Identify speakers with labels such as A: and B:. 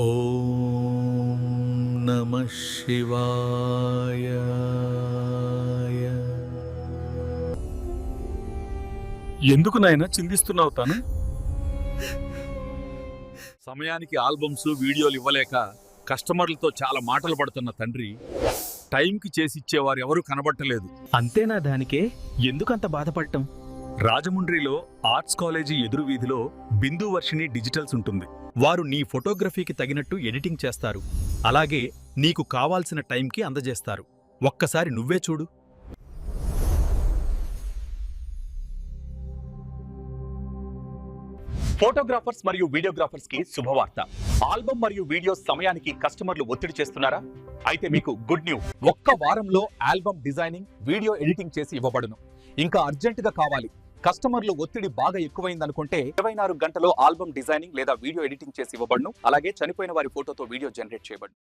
A: ఓం నమః శివాయ.
B: ఎందుకు నాయనా చిందిస్తున్నావు తాను?
C: సమయానికి ఆల్బమ్స్ వీడియోలు ఇవ్వలేక కస్టమర్లతో చాలా మాటలు పడుతున్న తండ్రి టైంకి చేసిచ్చేవారు ఎవరూ కనబట్టలేదు.
D: అంతేనా? దానికే ఎందుకంత బాధపడటం?
B: రాజమండ్రిలో ఆర్ట్స్ కాలేజీ ఎదురు వీధిలో బిందు వర్షిణి డిజిటల్స్ ఉంటుంది. వారు నీ ఫోటోగ్రఫీకి తగినట్టు ఎడిటింగ్ చేస్తారు. అలాగే నీకు కావాల్సిన టైంకి అందజేస్తారు. ఒక్కసారి నువ్వే చూడు.
E: ఫోటోగ్రాఫర్స్ మరియు వీడియోగ్రాఫర్స్ కి శుభవార్త. ఆల్బమ్ మరియు వీడియోస్ సమయానికి కస్టమర్లు ఒత్తిడి చేస్తున్నారా? అయితే మీకు గుడ్ న్యూస్. ఒక్క వారంలో ఆల్బమ్ డిజైనింగ్, వీడియో ఎడిటింగ్ చేసి ఇవ్వబడును. ఇంకా అర్జెంటుగా కావాలి. కస్టమర్లు ఒత్తిడి బాగా ఎక్కువైందనుకుంటే 24 గంటలో ఆల్బమ్ డిజైనింగ్ లేదా వీడియో ఎడిటింగ్ చేసి ఇవ్వబడును. అలాగే చనిపోయిన వారి ఫోటోతో వీడియో జనరేట్ చేయబడును.